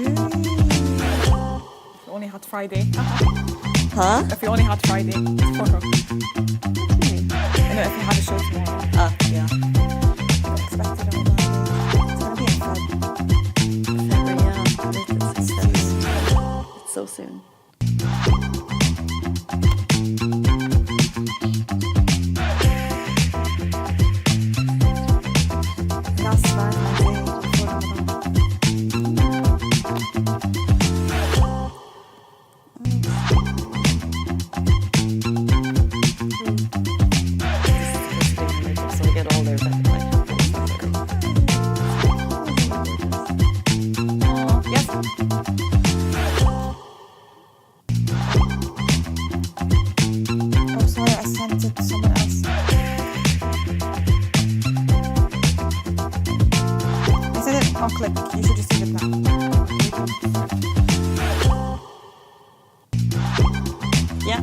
If you only had Friday. Huh? If you only had Friday tomorrow. You know, if you had a show tomorrow. Yeah. Expected all that. It's gonna be in February, yeah. It's so soon. Last Friday before Ramadan. So we get older, but Yes. Oh, sorry, I sent it to someone else. I sent it on click. You should receive it now. yeah.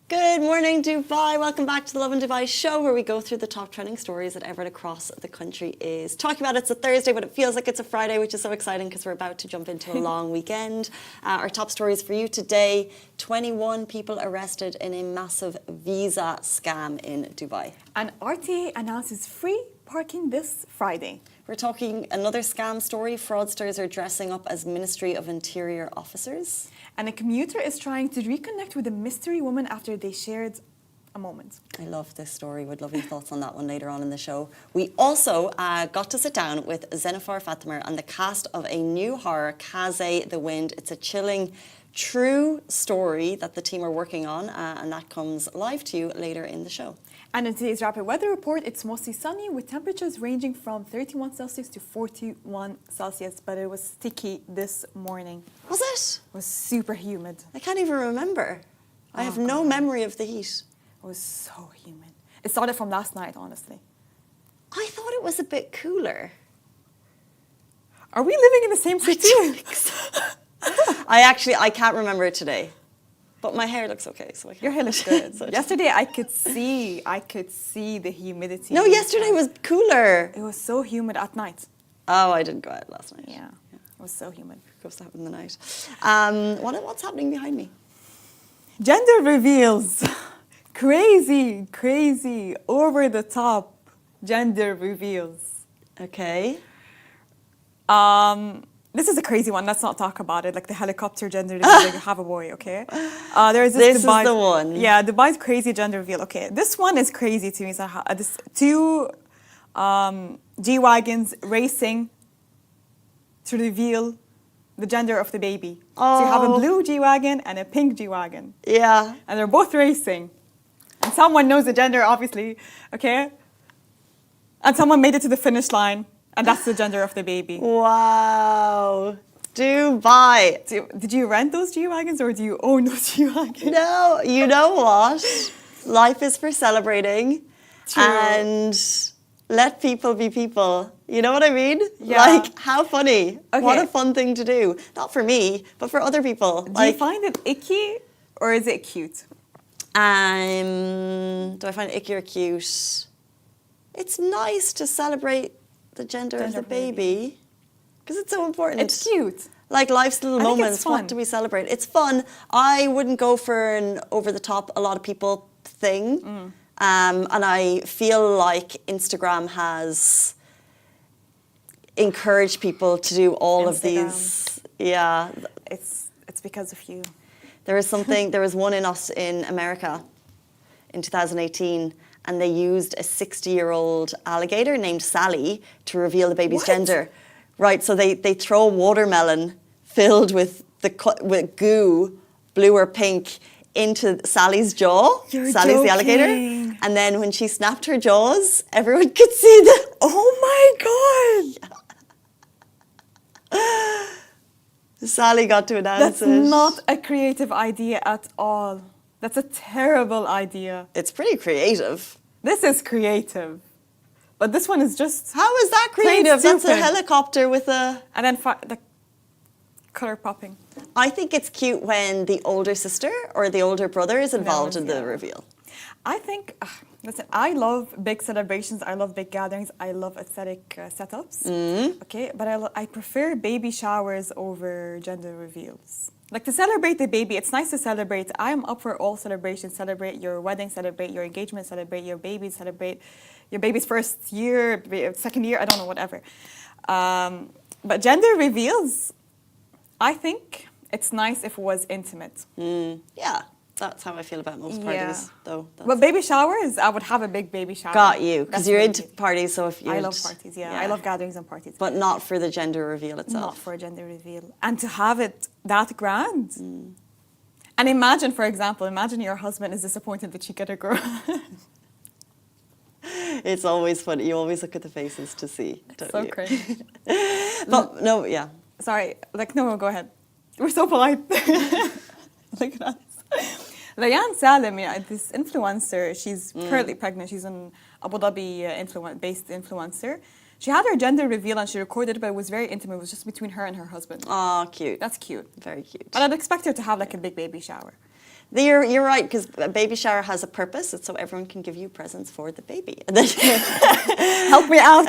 Good morning, Dubai. Welcome back to the Lovin Dubai show, where we go through the top trending stories that everyone across the country is talking about. It's a Thursday, but it feels like it's a Friday, which is so exciting because we're about to jump into a long weekend. Our top stories for you today: 21 people arrested in a massive visa scam in Dubai. And RTA announces free parking this Friday. We're talking another scam story. Fraudsters are dressing up as Ministry of Interior officers. And a commuter is trying to reconnect with a mystery woman after they shared a moment. I love this story. Would love your thoughts on that one later on in the show. We also got to sit down with Zenofar, Fathima and the cast of a new horror, Kaze, The Wind. It's a chilling, true story that the team are working on, and that comes live to you later in the show. And in today's rapid weather report, it's mostly sunny with temperatures ranging from 31 Celsius to 41 Celsius, but it was sticky this morning. Was it? It was super humid. I can't even remember. I have no memory of the heat. It was so humid. It started from last night, honestly. I thought it was a bit cooler. Are we living in the same city? I can't remember it today. But my hair looks okay, so I can't. Your hair looks good. So Yesterday I could see the humidity. No, yesterday was cooler. It was so humid at night. Oh, I didn't go out last night. Yeah. It was so humid. Goes out in the night. What's happening behind me? Gender reveals. Crazy, over the top gender reveals. Okay. This is a crazy one. Let's not talk about it. Like the helicopter gender reveal, like have a boy, okay? There is This Dubai, is the one. Yeah, Dubai's crazy gender reveal. Okay, this one is crazy to me. So, this two G-Wagons racing to reveal the gender of the baby. Oh. So you have a blue G-Wagon and a pink G-Wagon. Yeah. And they're both racing. And someone knows the gender, obviously, okay? And someone made it to the finish line. And that's the gender of the baby. Wow. Dubai. Did you rent those G-Wagons or do you own those G-Wagons? No, you know what? Life is for celebrating. True. And let people be people. You know what I mean? Yeah. Like, how funny. Okay. What a fun thing to do. Not for me, but for other people. Do you find it icky or is it cute? Do I find it icky or cute? It's nice to celebrate the gender of the baby because it's so important. It's cute. Like life's little moments, fun. what do we celebrate? It's fun. I wouldn't go for an over-the-top, a lot of people thing. And I feel like Instagram has encouraged people to do all of these. Yeah. It's because of you. There was one in America in 2018, and they used a 60-year-old alligator named Sally to reveal the baby's gender. Right, so they throw a watermelon filled with goo, blue or pink, into Sally's jaw. You're Sally's joking. the alligator. And then when she snapped her jaws, everyone could see the... Oh my God! Sally got to announce That's it. not a creative idea at all. That's a terrible idea. It's pretty creative. This is creative. But this one is just... How is that plain creative? That's a stupid. helicopter with a... And then the colour popping. I think it's cute when the older sister or the older brother is involved in the yeah. reveal. I think, listen, I love big celebrations. I love big gatherings. I love aesthetic setups. Okay, but I prefer baby showers over gender reveals. Like to celebrate the baby, it's nice to celebrate. I am up for all celebrations. Celebrate your wedding, celebrate your engagement, celebrate your baby, celebrate your baby's first year, second year, I don't know, whatever. But gender reveals, I think it's nice if it was intimate. Yeah, that's how I feel about most parties, though. But baby showers, I would have a big baby shower. Got you, because That's you're really into cute. parties, so if you... I love parties, yeah. I love gatherings and parties. But not for the gender reveal itself. Not for a gender reveal. And to have it that grand. And imagine, for example, imagine your husband is disappointed that you get a girl. It's always funny. You always look at the faces to see. Don't So you? crazy. But no, yeah. Sorry, like, no, go ahead. We're so polite. Look at us. Layan Salim, this influencer, she's currently pregnant. She's an Abu Dhabi based influencer. She had her gender reveal and she recorded it, but it was very intimate. It was just between her and her husband. Oh, cute. That's cute. Very cute. But I'd expect her to have like a big baby shower. You're right, because a baby shower has a purpose. It's so everyone can give you presents for the baby. And then Help me out.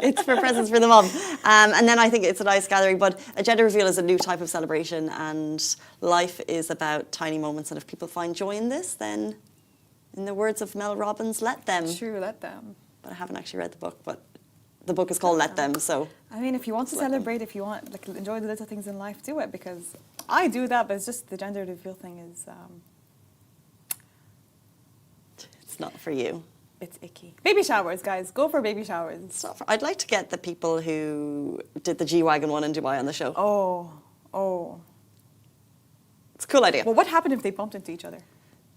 it's for presents for the mom. And then I think it's a nice gathering. But a gender reveal is a new type of celebration, and life is about tiny moments. And if people find joy in this, then, in the words of Mel Robbins, let them. True, let them. But I haven't actually read the book, but the book is called Let Them, so... I mean, if you want to celebrate, if you want, like, enjoy the little things in life, do it, because I do that, but it's just the gender reveal thing is... It's not for you. It's icky. Baby showers, guys. Go for baby showers. It's not for, I'd like to get the people who did the G-Wagon one in Dubai on the show. Oh. It's a cool idea. Well, what happened if they bumped into each other?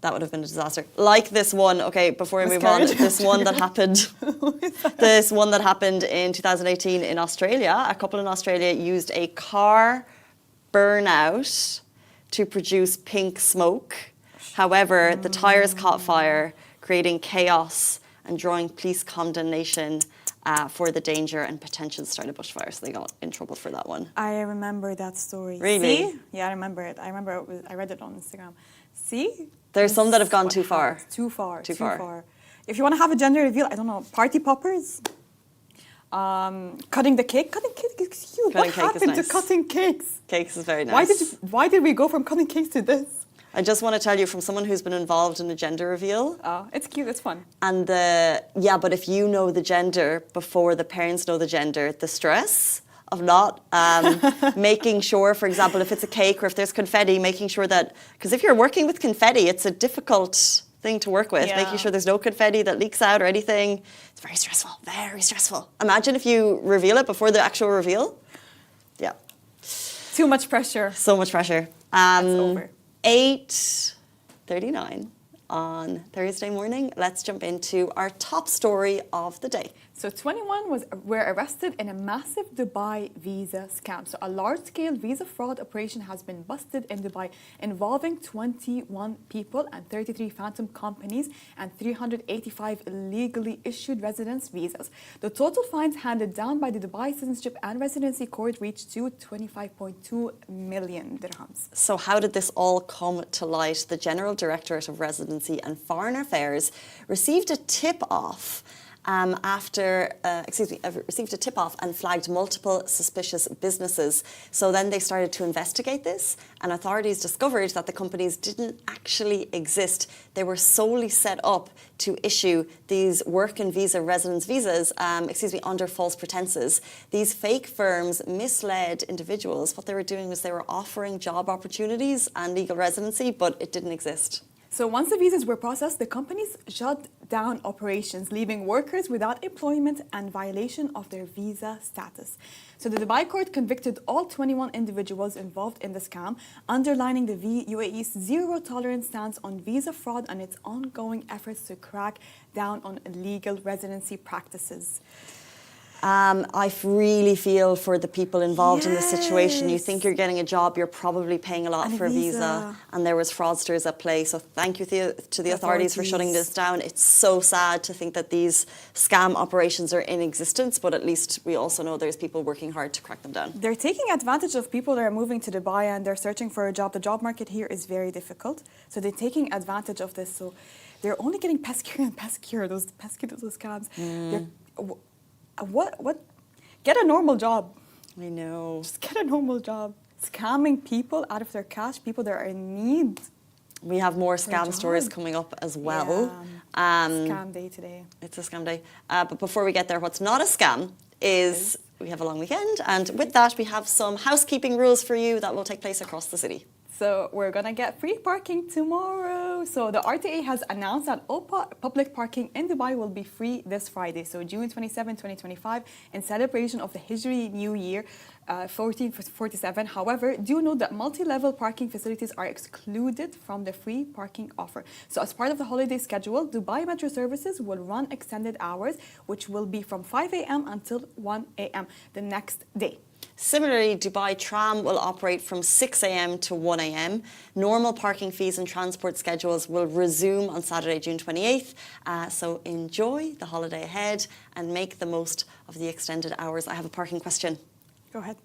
That would have been a disaster. Like this one, okay, before we move on, Miscarriage. this one that happened. This one that happened in 2018 in Australia. A couple in Australia used a car burnout to produce pink smoke. However, the tyres caught fire, creating chaos and drawing police condemnation for the danger and potential start of bushfire. So they got in trouble for that one. I remember that story. Really? See? Yeah, I remember it. I read it on Instagram. See? There's some that have gone What too far. happens. Too far. Too far. If you want to have a gender reveal, I don't know, party poppers? Cutting the cake? Cutting cake is cute. Cutting What cake is happened nice. to cutting cakes? Cakes is very nice. Why did we go from cutting cakes to this? I just want to tell you, from someone who's been involved in a gender reveal, Oh, it's cute, it's fun. and but if you know the gender before the parents know the gender, the stress of not making sure, for example, if it's a cake or if there's confetti, making sure that, because if you're working with confetti, it's a difficult thing to work with, Yeah. making sure there's no confetti that leaks out or anything. It's very stressful, very stressful. Imagine if you reveal it before the actual reveal. Yeah. Too much pressure. So much pressure. It's over. 8:39 on Thursday morning. Let's jump into our top story of the day. So 21 were arrested in a massive Dubai visa scam. So a large-scale visa fraud operation has been busted in Dubai involving 21 people and 33 phantom companies and 385 illegally issued residence visas. The total fines handed down by the Dubai Citizenship and Residency Court reached to 25.2 million dirhams. So how did this all come to light? The General Directorate of Residency and Foreign Affairs received a tip-off received a tip-off and flagged multiple suspicious businesses. So then they started to investigate this, and authorities discovered that the companies didn't actually exist. They were solely set up to issue these work and visa residence visas, under false pretenses. These fake firms misled individuals. What they were doing was they were offering job opportunities and legal residency, but it didn't exist. So once the visas were processed, the companies shut down operations, leaving workers without employment and violation of their visa status. So the Dubai court convicted all 21 individuals involved in the scam, underlining the UAE's zero-tolerance stance on visa fraud and its ongoing efforts to crack down on illegal residency practices. I really feel for the people involved in the situation. You think Yes. you're getting a job, you're probably paying a lot And a for a visa, visa. and there was fraudsters at play. So thank you to the authorities for shutting this down. It's so sad to think that these scam operations are in existence, but at least we also know there's people working hard to crack them down. They're taking advantage of people that are moving to Dubai and they're searching for a job. The job market here is very difficult. So they're taking advantage of this. So they're only getting peskier and peskier, those pesky little scams. What? Get a normal job. I know. Just get a normal job. Scamming people out of their cash, people that are in need. We have more For a scam stories job. coming up as well. Scam day today. It's a scam day. But before we get there, what's not a scam is we have a long weekend. And with that, we have some housekeeping rules for you that will take place across the city. So we're gonna get free parking tomorrow. So the RTA has announced that all public parking in Dubai will be free this Friday, so June 27, 2025, in celebration of the Hijri New Year, 1447. However, do note that multi-level parking facilities are excluded from the free parking offer. So as part of the holiday schedule, Dubai Metro services will run extended hours, which will be from 5 a.m. until 1 a.m. the next day. Similarly, Dubai Tram will operate from 6 a.m. to 1 a.m. Normal parking fees and transport schedules will resume on Saturday, June 28th. So enjoy the holiday ahead and make the most of the extended hours. I have a parking question. Go ahead.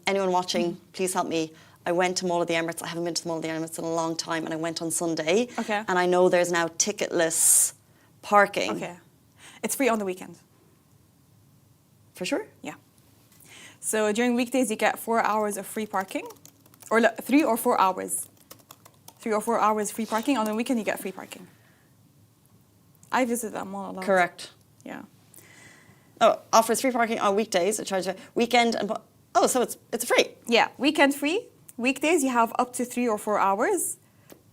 Anyone watching, please help me. I went to Mall of the Emirates. I haven't been to the Mall of the Emirates in a long time, and I went on Sunday. Okay. And I know there's now ticketless parking. Okay. It's free on the weekend. For sure? Yeah. So during weekdays, you get 4 hours of free parking, or 3 or 4 hours. 3 or 4 hours free parking. On the weekend, you get free parking. I visit that mall a lot. Correct. Yeah. Oh, offers free parking on weekdays. It charges weekend and so it's free. Yeah, weekend free. Weekdays, you have up to 3 or 4 hours,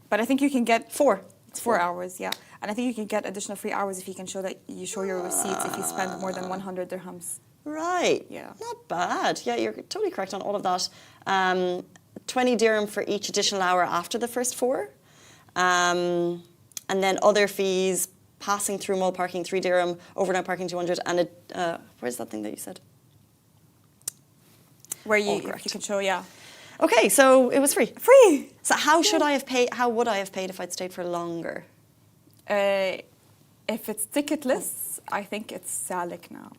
but I think you can get 4. It's 4 hours. Yeah, and I think you can get additional free hours if you can show that you show your receipts if you spend more than 100 dirhams. Right. Yeah. Not bad. Yeah, you're totally correct on all of that. 20 dirham for each additional hour after the first 4. And then other fees, passing through mall parking, 3 dirham, overnight parking, 200, and where's that thing that you said? Where All you correct. can show, yeah. Okay, so it was free. Free! So how would I have paid if I'd stayed for longer? If it's ticketless, I think it's Salik now.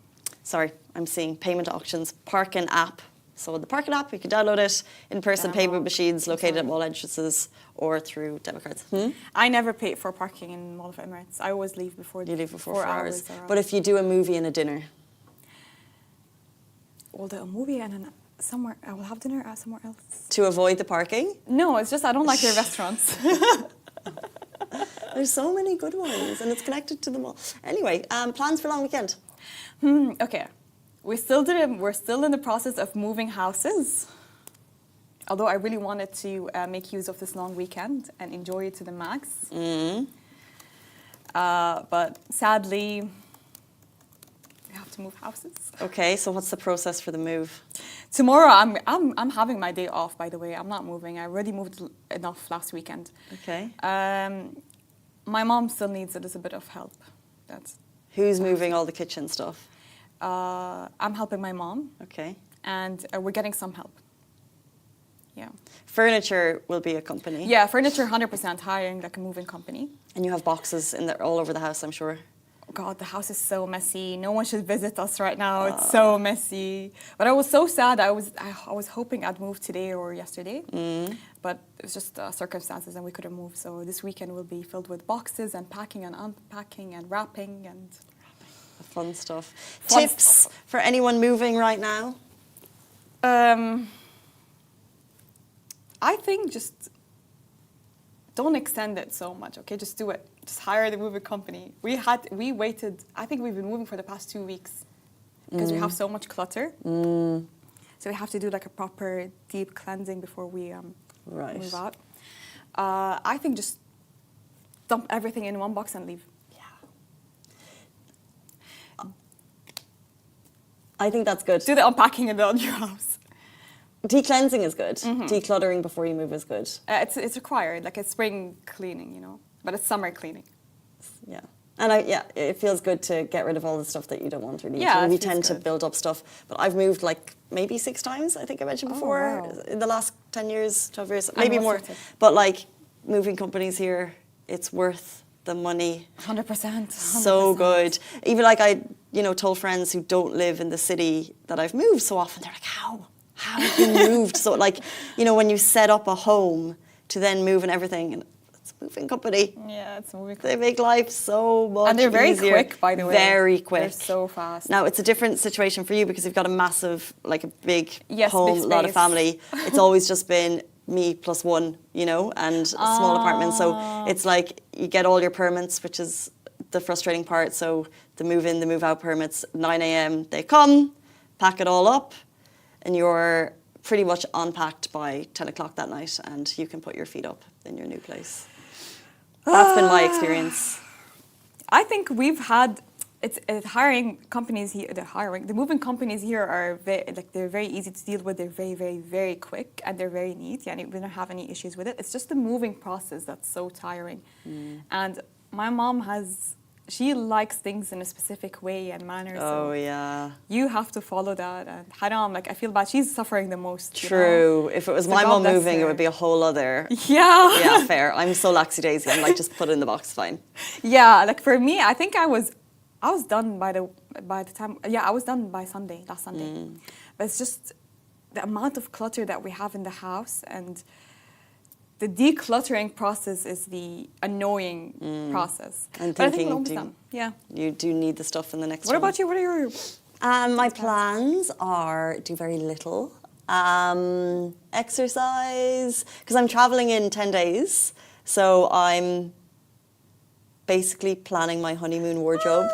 Sorry, I'm seeing payment options, Parkin app. So the Parkin app, you can download it, in-person payment machines located at mall entrances or through debit cards. I never pay for parking in Mall of Emirates. I always leave before You leave before 4 hours. are up. But if you do a movie and a dinner, We'll do a movie and then somewhere, I will have dinner at somewhere else. to avoid the parking, No, it's just I don't like their restaurants. there's so many good ones and it's connected to the mall. Anyway, plans for long weekend? Okay, we're still in the process of moving houses. Although I really wanted to make use of this long weekend and enjoy it to the max. But sadly, we have to move houses. Okay, so what's the process for the move? Tomorrow, I'm having my day off. By the way, I'm not moving. I already moved enough last weekend. Okay. My mom still needs a little bit of help. Who's moving all the kitchen stuff? I'm helping my mom, Okay. and we're getting some help. Yeah. Furniture will be a company. Yeah, furniture 100% hiring like a moving company. And you have boxes in there all over the house, I'm sure. God, the house is so messy. No one should visit us right now. It's so messy. But I was so sad. I was hoping I'd move today or yesterday. But it was just circumstances and we couldn't move. So this weekend will be filled with boxes and packing and unpacking and wrapping and Fun stuff. Fun Tips stuff. for anyone moving right now? I think just don't extend it so much, okay? Just do it. Just hire the moving company. We waited, I think we've been moving for the past 2 weeks because we have so much clutter. So we have to do like a proper deep cleansing before we move out. I think just dump everything in one box and leave. I think that's good. Do the unpacking in your house. Decleansing is good. Decluttering before you move is good. It's required, like a spring cleaning, you know, but it's summer cleaning. Yeah. And it feels good to get rid of all the stuff that you don't want really. Yeah, we it feels tend to good. build up stuff. But I've moved like maybe 6 times, I think I mentioned before, wow. in the last 10 years, 12 years, And maybe what's more. your tip? But like moving companies here, it's worth the money. 100%. So good. Even like I, told friends who don't live in the city that I've moved so often, they're like, how? How have you moved? So like, when you set up a home to then move and everything, and it's a moving company. Yeah, it's a moving They make life so much And they're very easier. quick, by the way. Very quick. They're so fast. Now, it's a different situation for you because you've got a massive, like a big Yes, home, big a lot of space. family. It's always just been me plus one, and a small apartment. So it's like you get all your permits, which is the frustrating part. So the move in, the move out permits, 9 a.m. they come, pack it all up, and you're pretty much unpacked by 10 o'clock that night, and you can put your feet up in your new place. That's been my experience. I think we've had hiring companies here. The moving companies here are they're very easy to deal with. They're very, very, very quick, and they're very neat. Yeah, we don't have any issues with it. It's just the moving process that's so tiring. And my mom she likes things in a specific way and manner. Oh, yeah. You have to follow that. And haram, I feel bad. She's suffering the most. True. If it was So my God mom bless moving, her. it would be a whole other. Yeah. Yeah, fair. I'm so laxy-daisy. I'm like, just put it in the box, fine. Yeah, for me, I think I was done by the time. Yeah, I was done by last Sunday. But it's just the amount of clutter that we have in the house, and the decluttering process is the annoying process. And but I think we're thinking, almost done. Yeah. You do need the stuff in the next What one. about you? What are your My plans are do very little. Exercise, because I'm traveling in 10 days. So I'm basically planning my honeymoon wardrobe.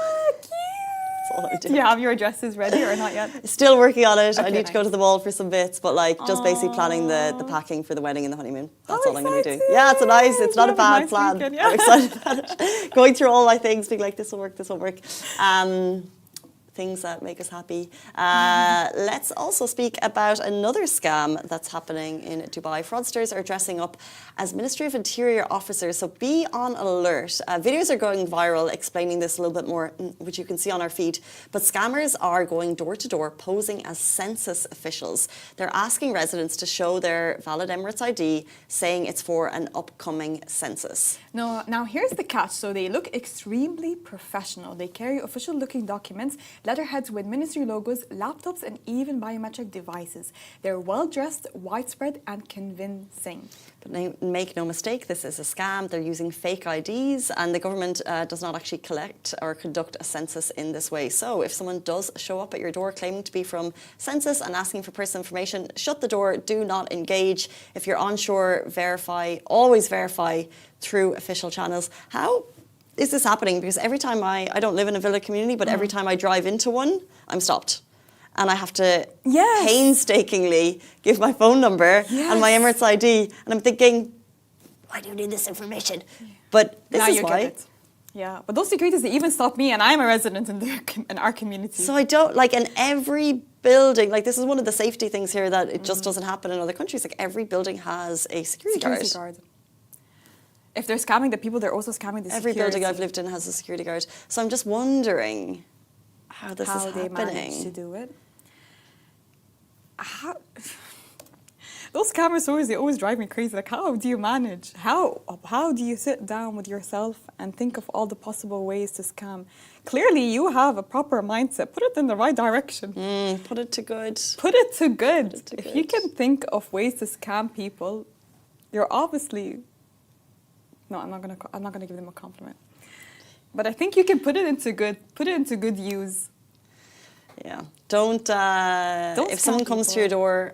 That's all I'm Do doing. you have your dresses ready or not yet? Still working on it. I Okay, need to go nice. to the mall for some bits, but like just basically planning the packing for the wedding and the honeymoon. That's How all I'm going to be doing. exciting. Yeah, it's not a You have a bad nice plan. weekend, yeah. I'm excited about it. Going through all my things, being like, this will work. Things that make us happy. Let's also speak about another scam that's happening in Dubai. Fraudsters are dressing up as Ministry of Interior officers, so be on alert. Videos are going viral explaining this a little bit more, which you can see on our feed. But scammers are going door to door posing as census officials. They're asking residents to show their valid Emirates ID, saying it's for an upcoming census. No, now here's the catch. So they look extremely professional. They carry official-looking documents, letterheads with ministry logos, laptops, and even biometric devices. They're well-dressed, widespread, and convincing. But make no mistake, this is a scam. They're using fake IDs, and the government does not actually collect or conduct a census in this way. So if someone does show up at your door claiming to be from census and asking for personal information, shut the door, do not engage. If you're unsure, verify, always verify through official channels. How is this happening? Because every time I don't live in a villa community, but every time I drive into one, I'm stopped. And I have to painstakingly give my phone number and my Emirates ID. And I'm thinking, why do you need this information? But this Now is you why. get it. Yeah, but those securities, they even stop me, and I'm a resident in our community. So I don't, in every building, this is one of the safety things here that it just doesn't happen in other countries. Every building has a security guard. If they're scamming the people, they're also scamming the Every security. building I've lived in has a security guard. So I'm just wondering how this is happening. How they manage to do it. Those scammer stories, they always drive me crazy. How do you manage? How do you sit down with yourself and think of all the possible ways to scam? Clearly, you have a proper mindset. Put it in the right direction. Put it to good. Put it to good. Put it to If good. you can think of ways to scam people, you're obviously... No, I'm not gonna give them a compliment. But I think you can put it into good use. Yeah. Don't if someone scam comes to your door,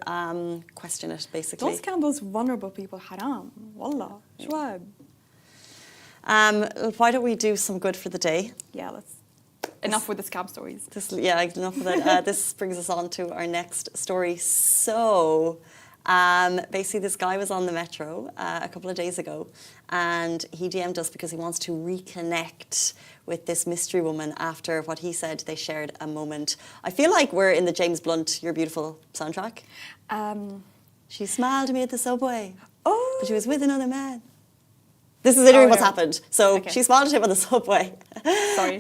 question it, basically. Don't scam those vulnerable people. Haram. Wallah. Shwad. Why don't we do some good for the day? Yeah, let's... Enough with the scam stories. Enough of that. This brings us on to our next story. So... basically, this guy was on the metro a couple of days ago, and he DM'd us because he wants to reconnect with this mystery woman after what he said they shared a moment. I feel like we're in the James Blunt You're Beautiful soundtrack. She smiled at me at the subway, but she was with another man. This is literally what's yeah. happened. So Okay. she smiled at him on the subway. Sorry.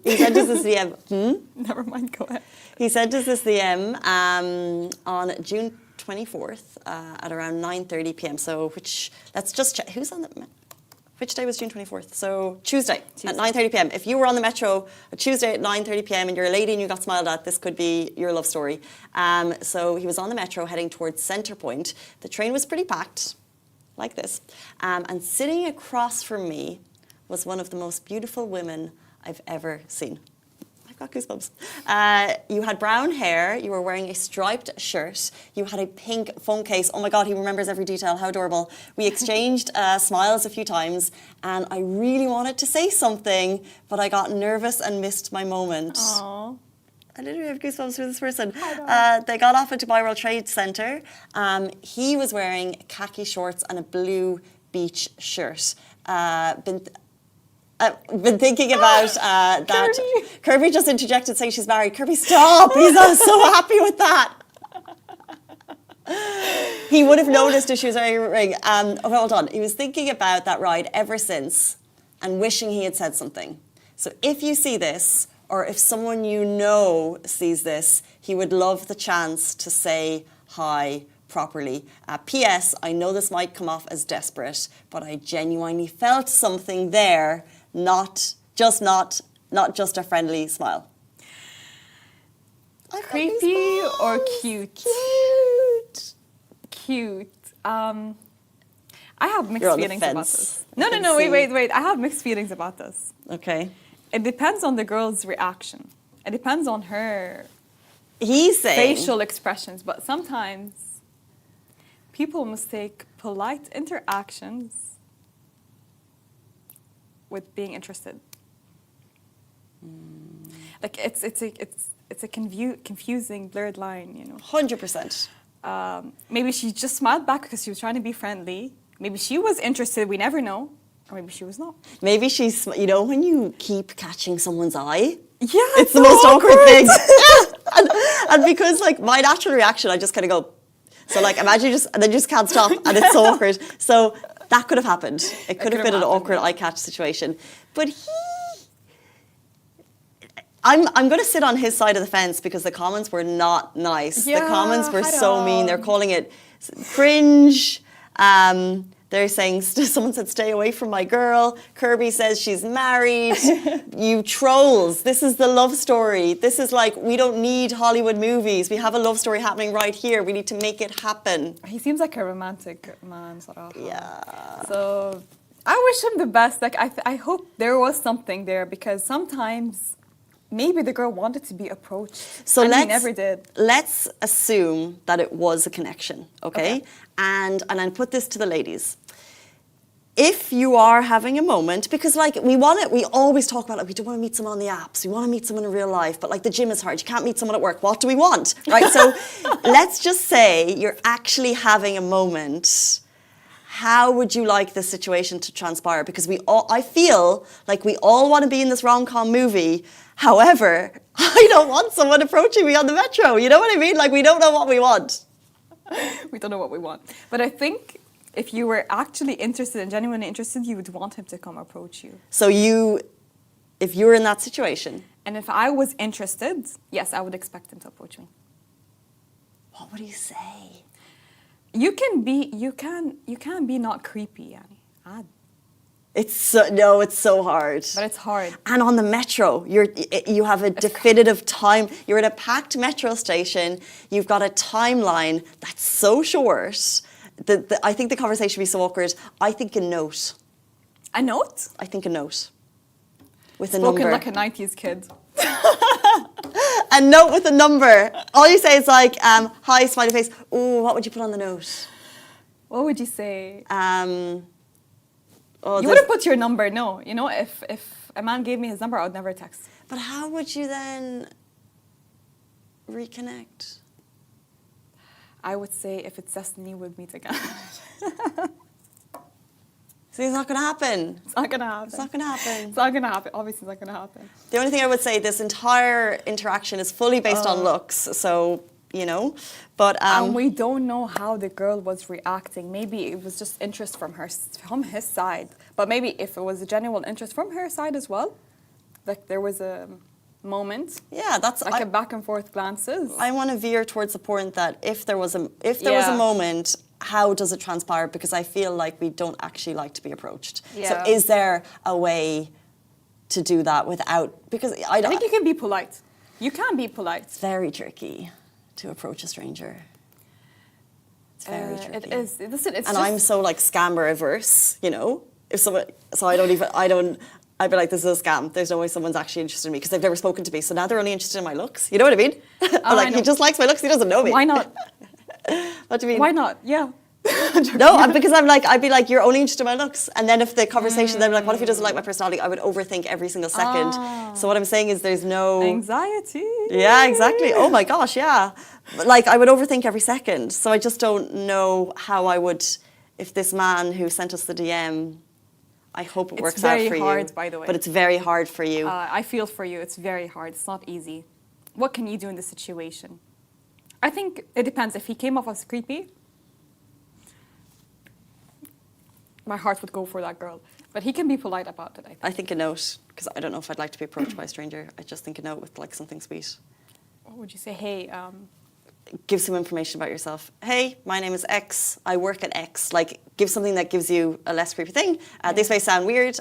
He sent us this DM. Never mind, go ahead. He sent us this DM on June 24th at around 9:30 p.m. So let's just check. Which day was June 24th? So Tuesday. At 9:30 p.m. If you were on the metro a Tuesday at 9:30 p.m. and you're a lady and you got smiled at, this could be your love story. So he was on the metro heading towards Centre Point. The train was pretty packed, like this. And sitting across from me was one of the most beautiful women I've ever seen. I've got goosebumps. You had brown hair, you were wearing a striped shirt, you had a pink phone case. Oh my God, he remembers every detail, how adorable. We exchanged smiles a few times, and I really wanted to say something, but I got nervous and missed my moment. Aww. I literally have goosebumps for this person. They got off at Dubai World Trade Center. He was wearing khaki shorts and a blue beach shirt. Been thinking about that. Kirby just interjected saying she's married. Kirby, stop! He's not so happy with that. He would have noticed if she was wearing a ring. Hold on. He was thinking about that ride ever since and wishing he had said something. So if you see this, or if someone you know sees this, he would love the chance to say hi properly. P.S. I know this might come off as desperate, but I genuinely felt something there. Not just a friendly smile. Creepy or cute? Cute. Cute. I have mixed You're on the feelings about fence. this. I can No, see. wait. I have mixed feelings about this. Okay. It depends on the girl's reaction. It depends on her He's saying facial expressions, but sometimes people mistake polite interactions with being interested. Like it's a confusing blurred line, you know. 100%. Maybe she just smiled back because she was trying to be friendly. Maybe she was interested. We never know, or maybe she was not. Maybe she's, when you keep catching someone's eye. Yeah, It's the most awkward thing. and because my natural reaction, I just kind of go. So imagine and then you just can't stop, and it's so awkward. So that could have happened. It could have been an awkward eye catch situation. But I'm going to sit on his side of the fence because the comments were not nice. Yeah, the comments were I so mean. know. They're calling it cringe. They're saying, someone said, stay away from my girl. Kirby says she's married. You trolls. This is the love story. This is we don't need Hollywood movies. We have a love story happening right here. We need to make it happen. He seems like a romantic man, صراحة. Yeah. So I wish him the best. I hope there was something there because sometimes maybe the girl wanted to be approached. So and he never did. Let's assume that it was a connection, okay? And I put this to the ladies. If you are having a moment, because we always talk about we don't want to meet someone on the apps, we want to meet someone in real life, but the gym is hard, you can't meet someone at work, what do we want, right? So let's just say you're actually having a moment. How would you like this situation to transpire? Because I feel like we all want to be in this rom-com movie. However, I don't want someone approaching me on the metro. You know what I mean? We don't know what we want. We don't know what we want. But I think if you were actually interested and genuinely interested, you would want him to come approach you. So if you were in that situation. And if I was interested, yes, I would expect him to approach me. What would he say? You can be not creepy, yani. عاد. It's so hard. But it's hard. And on the metro, you have a definitive time. You're at a packed metro station. You've got a timeline that's so short. I think the conversation would be so awkward. I think a note. A note? I think a note. With a Spoken number. like a 90s kid. A note with a number. All you say is hi, smiley face. Ooh, what would you put on the note? What would you say? You wouldn't put your number, no. You know, if a man gave me his number, I would never text. But how would you then reconnect? I would say if it's destiny, we'll meet again. See, it's not going to happen. It's not going to happen. It's not going to happen. It's not going to happen. Obviously, it's not going to happen. The only thing I would say, this entire interaction is fully based on looks. So you know. But and we don't know how the girl was reacting. Maybe it was just interest from his side. But maybe if it was a genuine interest from her side as well, like there was a moment. Yeah, that's like a back and forth glances. I want to veer towards the point that if there was a moment, how does it transpire? Because I feel like we don't actually like to be approached. Yeah. So is there a way to do that without? Because I think you can be polite. You can be polite. It's very tricky to approach a stranger. It's very tricky. It is. Listen, it's and just, I'm so like scammer averse, you know. If someone, so I'd be like, this is a scam. There's no way someone's actually interested in me because they've never spoken to me. So now they're only interested in my looks. You know what I mean? I'm like, he just likes my looks. He doesn't know me. Why not? What do you mean? Why not? Yeah. No, because I'd be like, you're only interested in my looks. And then if the conversation, they'd be like, what if he doesn't like my personality? I would overthink every single second. So what I'm saying is there's no... Anxiety. Yeah, exactly. Oh my gosh, yeah. Like, I would overthink every second. So I just don't know how I would... If this man who sent us the DM... I hope it works out for you. It's very hard, by the way. But it's very hard for you. I feel for you. It's very hard. It's not easy. What can you do in this situation? I think it depends. If he came off as creepy, my heart would go for that girl. But he can be polite about it, I think. I think a note, because I don't know if I'd like to be approached by a stranger. I just think a note with like something sweet. What would you say? Hey, give some information about yourself. Hey, my name is X. I work at X. Like, give something that gives you a less creepy thing. This may sound weird.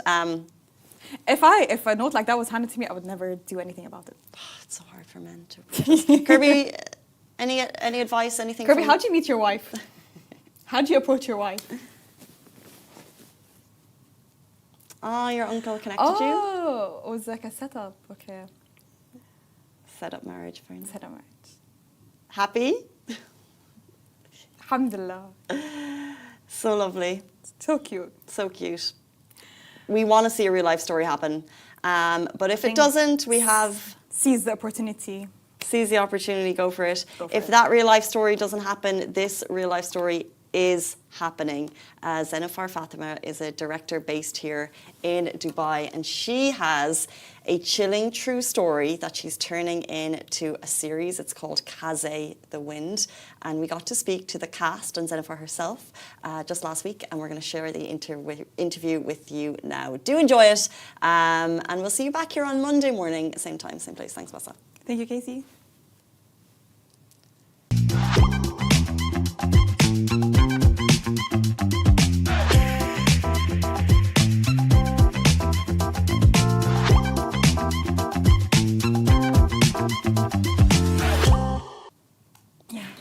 If a note like that was handed to me, I would never do anything about it. It's so hard for men to. Kirby, any advice? Anything? Kirby, how'd you meet your wife? How'd you approach your wife? Your uncle connected you. Oh, it was like a setup. Okay. Set up marriage for him. Set up marriage. Happy? Alhamdulillah. So lovely. So cute. So cute. We want to see a real life story happen. But if it doesn't, we have... Seize the opportunity. Seize the opportunity, go for it. If that real life story doesn't happen, this real life story is happening. Zenofar Fathima is a director based here in Dubai, and she has a chilling true story that she's turning into a series. It's called Kaze, The Wind, and we got to speak to the cast and Zenofar herself just last week, and we're going to share the interview with you now. Do enjoy it, and we'll see you back here on Monday morning, same time, same place. Thanks, Bassa. Thank you, Kaze.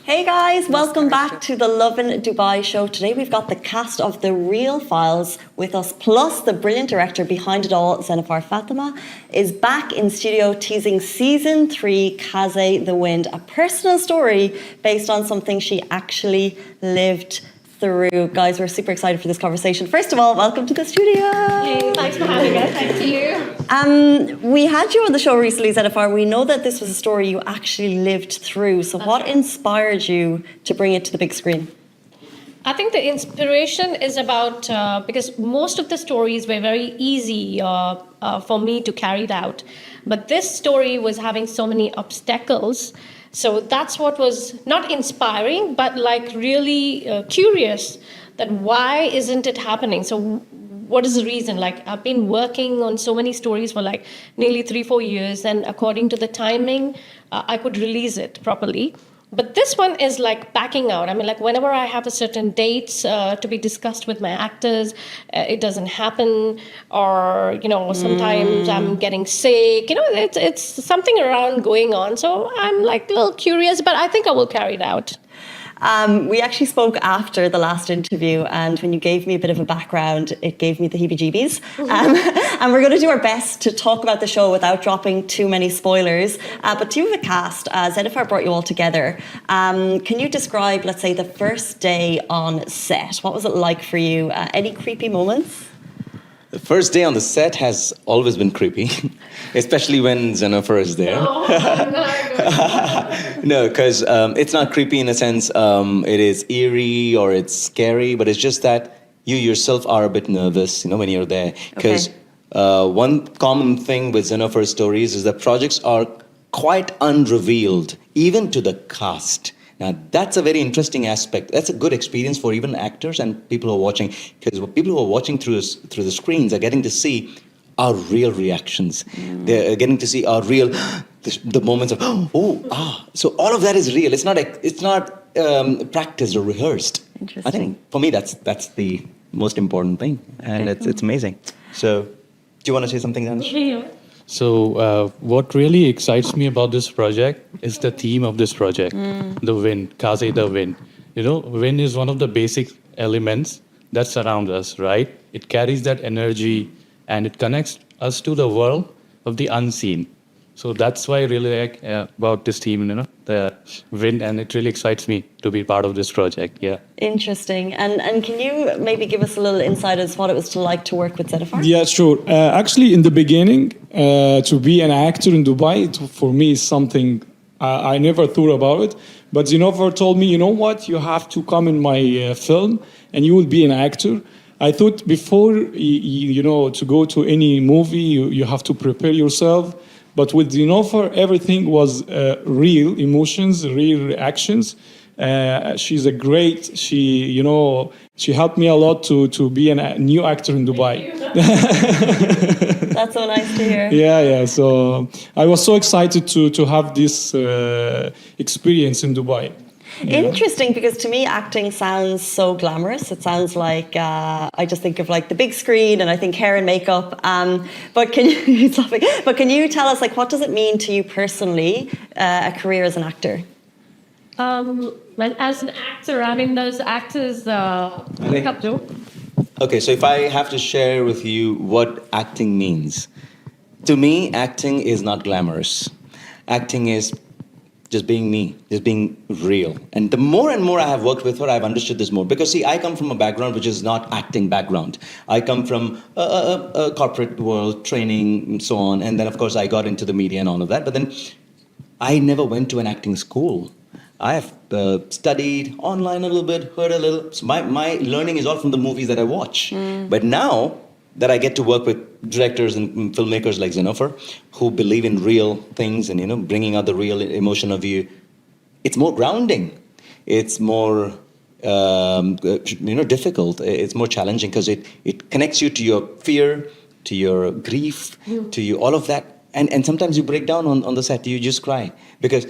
Hey guys, welcome back to the Lovin Dubai show. Today we've got the cast of The Real Files with us, plus the brilliant director behind it all, Zenofar Fathima, is back in studio teasing season 3, Kaze, The Wind, a personal story based on something she actually lived through. Guys, we're super excited for this conversation. First of all, welcome to the studio. Hey, thanks for having us. Thank you. We had you on the show recently, Zenofar. We know that this was a story you actually lived through. So what inspired you to bring it to the big screen? I think the inspiration is about, because most of the stories were very easy for me to carry out. But this story was having so many obstacles. So that's what was not inspiring, but like really curious that why isn't it happening? So what is the reason? Like I've been working on so many stories for like nearly 3-4 years, and according to the timing, I could release it properly. But this one is like backing out. I mean, like whenever I have a certain dates to be discussed with my actors, it doesn't happen. Or, you know, sometimes I'm getting sick. You know, it's something around going on. So I'm like a little curious, but I think I will carry it out. We actually spoke after the last interview, and when you gave me a bit of a background, it gave me the heebie-jeebies. And we're going to do our best to talk about the show without dropping too many spoilers. But to the cast, Zenofar brought you all together. Can you describe, let's say, the first day on set? What was it like for you? Any creepy moments? The first day on the set has always been creepy, especially when Zenofar is there. No, because it's not creepy in a sense. It is eerie or it's scary, but it's just that you yourself are a bit nervous, you know, when you're there. Because one common thing with Zenofar's stories is that projects are quite unrevealed, even to the cast. Now, that's a very interesting aspect. That's a good experience for even actors and people who are watching, because people who are watching through the screens are getting to see our real reactions. They're getting to see our real, the moments of, So all of that is real. It's not practiced or rehearsed. Interesting. I think for me, that's the most important thing. And it's amazing. So, do you want to say something, Danish? Yeah. So, what really excites me about this project is the theme of this project, the wind, Kaze, the wind. You know, wind is one of the basic elements that surround us, right? It carries that energy and it connects us to the world of the unseen. So that's why I really like about this theme, you know, the wind, and it really excites me to be part of this project. Yeah. Interesting. And can you maybe give us a little insight as what it was like to work with Zenofar? Yeah, sure. Actually, in the beginning, to be an actor in Dubai, for me, is something I never thought about it. But Zenofar told me, you know what, you have to come in my film and you will be an actor. I thought before, to go to any movie, you have to prepare yourself. But with Zenofar, everything was real emotions, real reactions. She's a great. She helped me a lot to be a new actor in Dubai. That's so nice to hear. Yeah. So I was so excited to have this experience in Dubai. Interesting, because to me acting sounds so glamorous. It sounds like I just think of like the big screen and I think hair and makeup. But can you tell us, like, what does it mean to you personally, a career as an actor? Well, as an actor, I mean, those actors wake up to. Okay, so if I have to share with you what acting means, to me, acting is not glamorous. Acting is just being me, just being real. And the more and more I have worked with her, I've understood this more. Because see, I come from a background which is not acting background. I come from a corporate world, training and so on. And then, of course, I got into the media and all of that. But then I never went to an acting school. I have studied online a little bit, heard a little. So my learning is all from the movies that I watch. But now that I get to work with directors and filmmakers like Zenofar, who believe in real things and, bringing out the real emotion of you, it's more grounding. It's more, difficult. It's more challenging because it connects you to your fear, to your grief, to you, all of that. And sometimes you break down on the set. You just cry because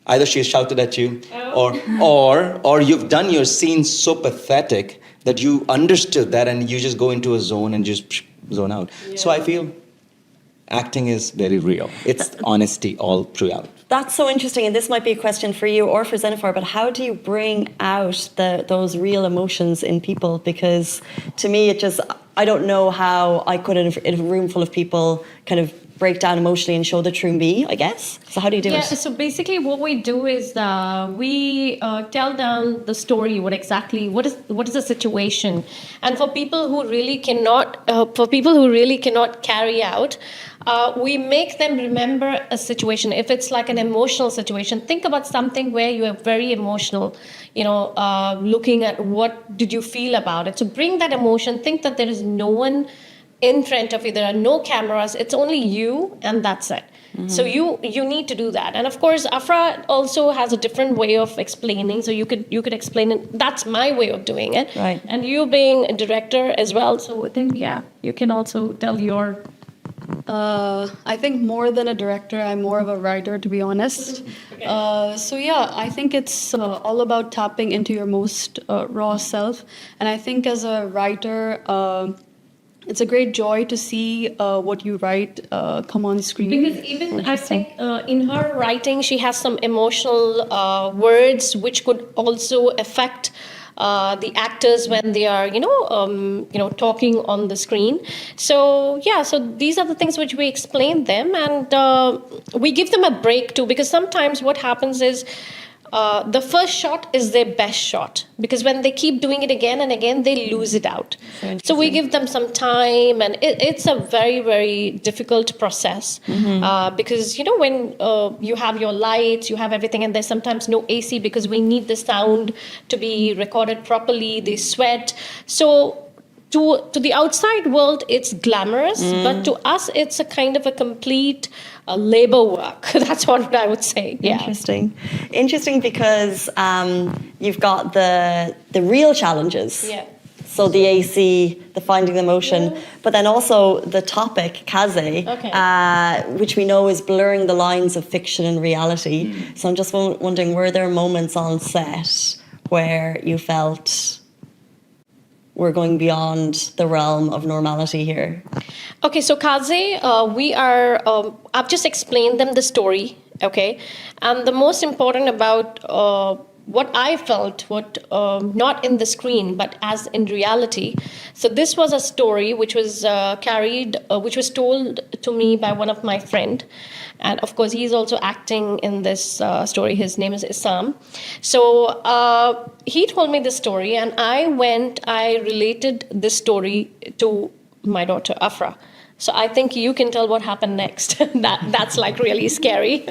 either she shouted at you or you've done your scene so pathetic that you understood that and you just go into a zone and just zone out. Yeah. So I feel acting is very real. It's honesty all throughout. That's so interesting, and this might be a question for you or for Zenofar, but how do you bring out those real emotions in people? Because to me, I don't know how I could, in a room full of people, kind of break down emotionally and show the true me, I guess. So how do you do it? Yeah, so basically what we do is we tell down the story, what is the situation. And for people who really cannot carry out, we make them remember a situation. If it's like an emotional situation, think about something where you are very emotional, looking at what did you feel about it. So bring that emotion, think that there is no one in front of you, there are no cameras, it's only you and that's it. Mm-hmm. So you need to do that. And of course, Afra also has a different way of explaining, so you could explain it. That's my way of doing it. Right. And you being a director as well, so I think, you can also tell your... I think more than a director, I'm more of a writer, to be honest. Okay. I think it's all about tapping into your most raw self. And I think as a writer, it's a great joy to see what you write come on screen. Because even I think in her writing, she has some emotional words which could also affect the actors when they are, talking on the screen. So these are the things which we explain them, and we give them a break too, because sometimes what happens is the first shot is their best shot, because when they keep doing it again and again, they lose it out. So we give them some time, and it's a very, very difficult process. Mm-hmm. Because, when you have your lights, you have everything, and there's sometimes no AC because we need the sound to be recorded properly, they sweat. So to the outside world, it's glamorous, but to us, it's a kind of a complete labor work. That's what I would say. Yeah. Interesting because you've got the real challenges. Yeah. So the AC, the finding the motion, but then also the topic, Kaze, which we know is blurring the lines of fiction and reality. So I'm just wondering, were there moments on set where you felt we're going beyond the realm of normality here? Okay, so Kaze, I've just explained them the story, okay? And the most important about what I felt, not in the screen, but as in reality. So this was a story which was which was told to me by one of my friend. And of course, he's also acting in this story. His name is Isam. So he told me this story, and I related this story to my daughter, Afra. So I think you can tell what happened next. That's like really scary.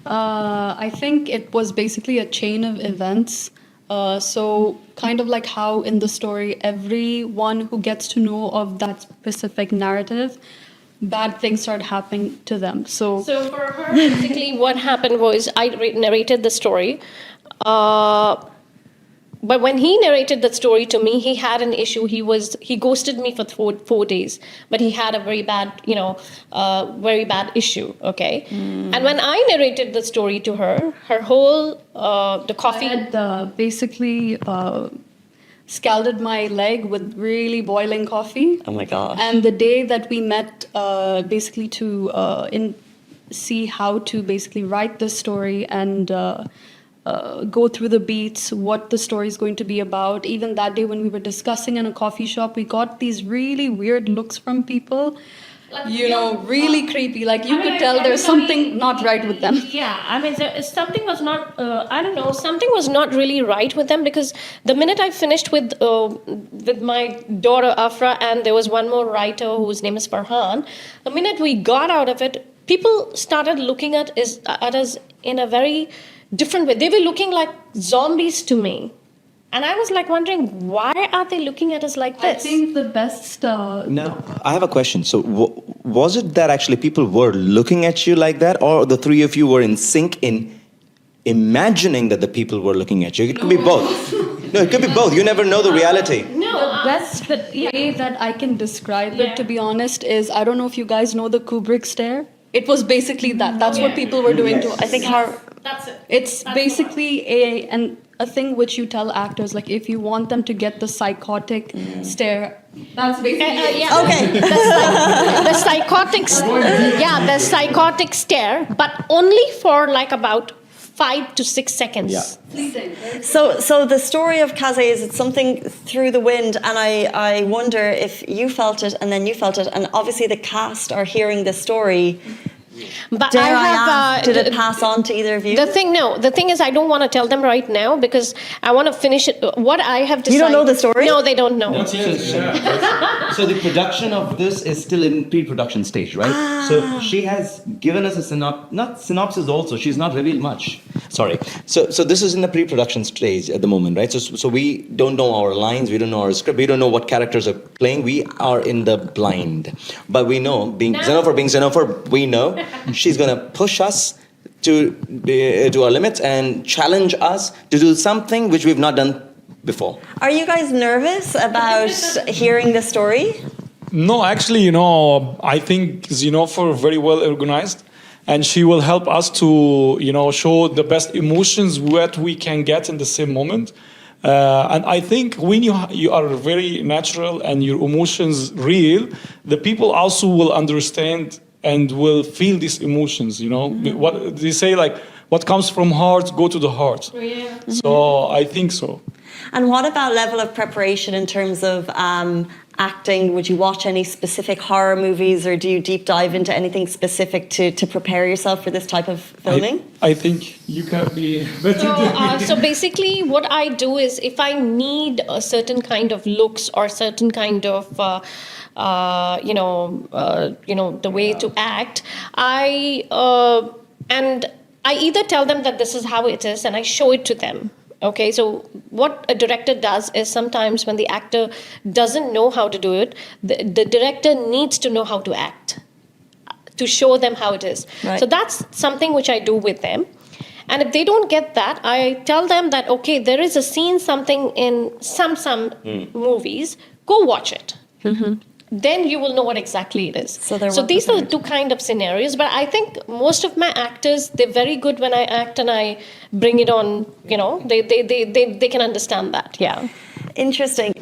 I think it was basically a chain of events. So kind of like how in the story, everyone who gets to know of that specific narrative, bad things start happening to them. So for her, basically what happened was I narrated the story. But when he narrated that story to me, he had an issue. He ghosted me for 4 days, but he had a very bad issue. Okay, and when I narrated the story to her, her whole the coffee. I had basically scalded my leg with really boiling coffee. Oh my gosh. And the day that we met, basically to see how to basically write the story and go through the beats, what the story is going to be about. Even that day when we were discussing in a coffee shop, we got these really weird looks from people. Really creepy. Like you could tell there's something not right with them. Yeah, I mean, something was not. Something was not really right with them because the minute I finished with my daughter Afra, and there was one more writer whose name is Farhan. The minute we got out of it, people started looking at us in a very different way. They were looking like zombies to me. And I was like wondering, why are they looking at us like this? I think the best... Now, I have a question. So was it that actually people were looking at you like that, or the three of you were in sync in imagining that the people were looking at you? It could be both. No, it could be both. You never know the reality. The best way that I can describe it, to be honest, is I don't know if you guys know the Kubrick stare. It was basically that. That's what people were doing to us. I think That's it. It's basically a thing which you tell actors, like if you want them to get the psychotic stare. That's basically Okay. The psychotic stare, but only for like about 5 to 6 seconds. Yeah. So the story of Kaze is it's something through the wind, and I wonder if you felt it and then you felt it, and obviously the cast are hearing the story. But Dare I ask, did it pass on to either of you? The thing is, I don't want to tell them right now because I want to finish it. What I have decided. You don't know the story? No, they don't know. So the production of this is still in pre-production stage, right? So she has given us a not synopsis also. She's not revealed much. Sorry. So this is in the pre-production stage at the moment, right? So we don't know our lines, we don't know our script, we don't know what characters are playing. We are in the blind. But we know, Zenofar, we know she's going to push us to our limits and challenge us to do something which we've not done before. Are you guys nervous about hearing the story? No, actually, I think Zenofar very well organized, and she will help us to, show the best emotions what we can get in the same moment. And I think when you are very natural and your emotions real, the people also will understand and will feel these emotions. What they say, like what comes from heart go to the heart. Yeah. So I think so. And what about level of preparation in terms of acting? Would you watch any specific horror movies, or do you deep dive into anything specific to prepare yourself for this type of filming? I think you can be better. So basically, what I do is if I need a certain kind of looks or certain kind of the way to act, I either tell them that this is how it is and I show it to them. Okay, so what a director does is sometimes when the actor doesn't know how to do it, the director needs to know how to act to show them how it is. Right. So that's something which I do with them. And if they don't get that, I tell them that, okay, there is a scene, something in some movies, go watch it. Then you will know what exactly it is. So they're these are the well-prepared. two kind of scenarios. But I think most of my actors, they're very good when I act and I bring it on, they can understand that, yeah. Interesting.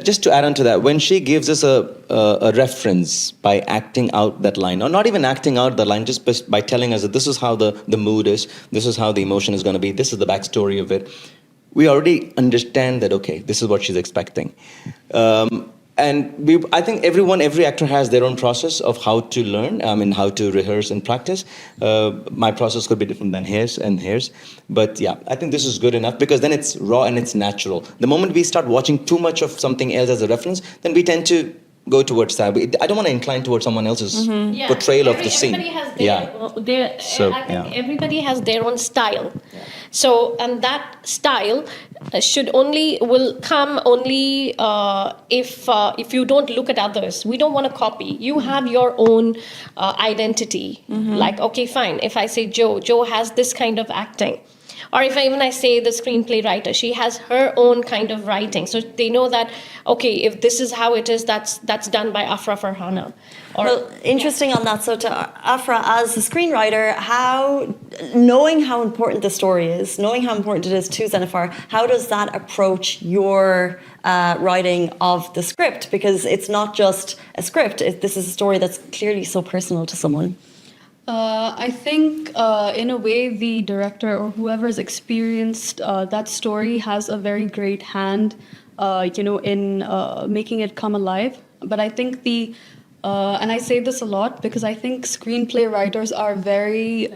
Just to add on to that, when she gives us a reference by acting out that line, or not even acting out the line, just by telling us that this is how the mood is, this is how the emotion is going to be, this is the backstory of it, we already understand that, okay, this is what she's expecting. I think every actor has their own process of how to learn, how to rehearse and practice. My process could be different than hers and hers. But yeah, I think this is good enough because then it's raw and it's natural. The moment we start watching too much of something else as a reference, then we tend to go towards that. I don't want to incline towards someone else's portrayal of the scene. Everybody has I think everybody has their own style. So, and that style will come only if you don't look at others. We don't want to copy. You have your own identity. Like, okay, fine. If I say Joe has this kind of acting. Or if I say the screenplay writer, she has her own kind of writing. So they know that, okay, if this is how it is, that's done by Afra Farhana. Well, interesting on that. So to Afra, as a screenwriter, knowing how important the story is, knowing how important it is to Zenofar, how does that approach your writing of the script? Because it's not just a script. This is a story that's clearly so personal to someone. I think, in a way, the director or whoever's experienced that story has a very great hand, in making it come alive. But I think and I say this a lot because I think screenplay writers are very,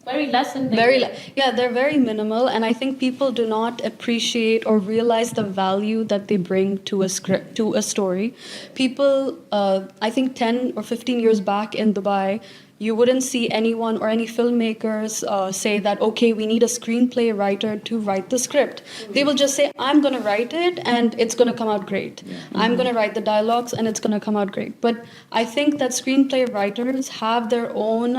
Very less than they're very minimal, and I think people do not appreciate or realize the value that they bring to a script, to a story. People, I think 10 or 15 years back in Dubai, you wouldn't see anyone or any filmmakers say that, okay, we need a screenplay writer to write the script. They will just say, I'm going to write it and it's going to come out great. I'm going to write the dialogues and it's going to come out great. But I think that screenplay writers have their own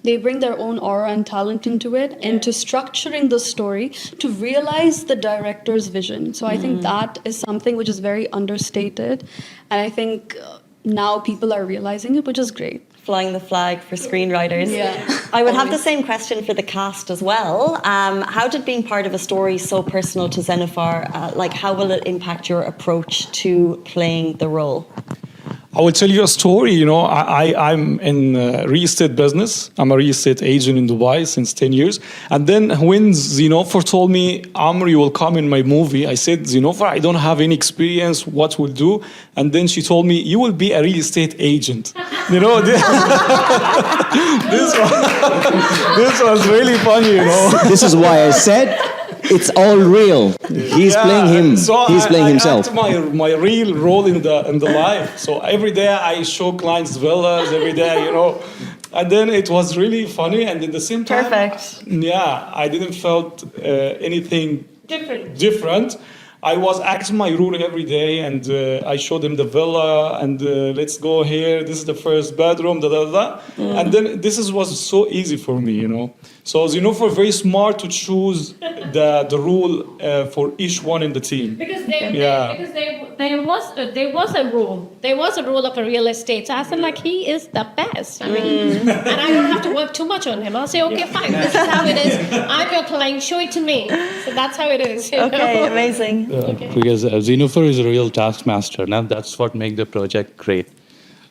they bring their own aura and talent into it, into structuring the story to realize the director's vision. So I think that is something which is very understated. And I think now people are realizing it, which is great. Flying the flag for screenwriters. Yeah. I would have the same question for the cast as well. How did being part of a story so personal to Zenofar, how will it impact your approach to playing the role? I will tell you a story. I'm in real estate business. I'm a real estate agent in Dubai since 10 years. And then when Zenofar told me, Amr, you will come in my movie, I said, Zenofar, I don't have any experience. What will do? And then she told me, you will be a real estate agent. This was really funny, This is why I said it's all real. He's playing him. So He's playing himself. I act my real role in the life. So every day I show clients villas. Every day, and then it was really funny. And at the same time, Perfect. Yeah, I didn't felt anything different. I was acting my role every day, and I showed them the villa, and let's go here. This is the first bedroom, and then was so easy for me, So Zenofar very smart to choose the rule for each one in the team. Because there was a rule. There was a rule of a real estate. So I said, he is the best. I mean, and I don't have to work too much on him. I'll say, okay, fine. This is how it is. I'm your client. Show it to me. So that's how it is. Okay, amazing. Because Zenofar is a real taskmaster. Now that's what makes the project great.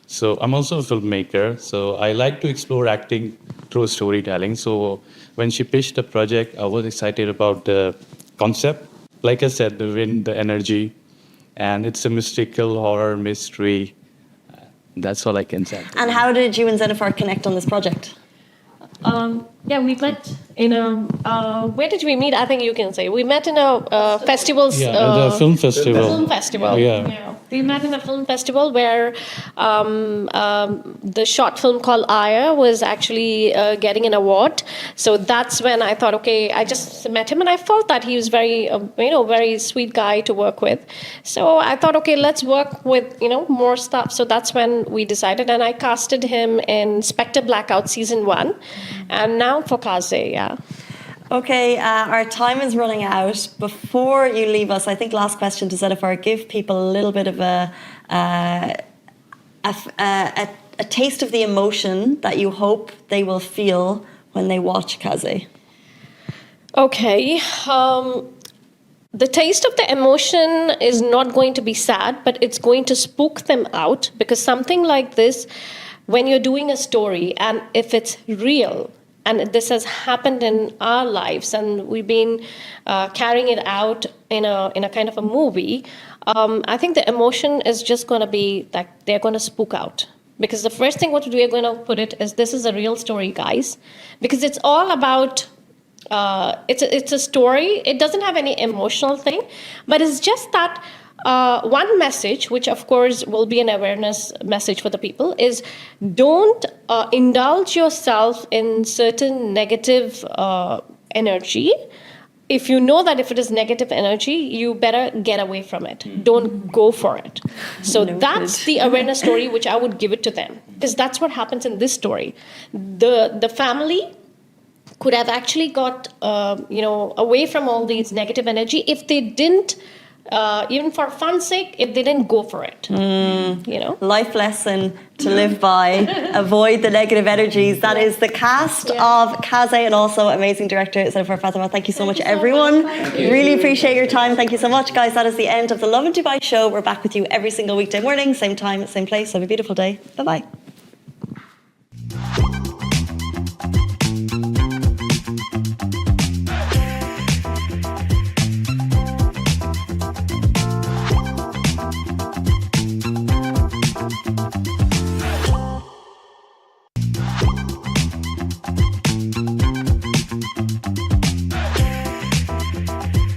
So I'm also a filmmaker. So I like to explore acting through storytelling. So when she pitched the project, I was excited about the concept. Like I said, the wind, the energy, and it's a mystical horror mystery. That's all I can say. And how did you and Zenofar connect on this project? Yeah, we met in a. Where did we meet? I think you can say. We met in a festival. The film festival. Film festival. Yeah. We met in a film festival where the short film called Aya was actually getting an award. So that's when I thought, okay, I just met him and I felt that he was very, very sweet guy to work with. So I thought, okay, let's work with, more stuff. So that's when we decided, and I casted him in Spectre Blackout Season 1, and now for Kaze, yeah. Okay, our time is running out. Before you leave us, I think last question to Zenofar, give people a little bit of a taste of the emotion that you hope they will feel when they watch Kaze. Okay. The taste of the emotion is not going to be sad, but it's going to spook them out, because something like this, when you're doing a story and if it's real, and this has happened in our lives, and we've been carrying it out in a kind of a movie, I think the emotion is just going to be that they're going to spook out. Because the first thing what we're going to put it is, this is a real story, guys. Because it's all about, it's a story. It doesn't have any emotional thing, but it's just that one message, which of course will be an awareness message for the people, is don't indulge yourself in certain negative energy. If you know that if it is negative energy, you better get away from it. Don't go for it. So that's the awareness story which I would give it to them, because that's what happens in this story. The family could have actually got away from all these negative energy if they didn't, even for fun's sake, if they didn't go for it. Life lesson to live by. Avoid the negative energies. That is the cast of Kaze, and also amazing director Zenofar Fathima. Thank you so much, everyone. Really appreciate your time. Thank you so much, guys. That is the end of the Lovin Dubai show. We're back with you every single weekday morning, same time, same place. Have a beautiful day. Bye-bye.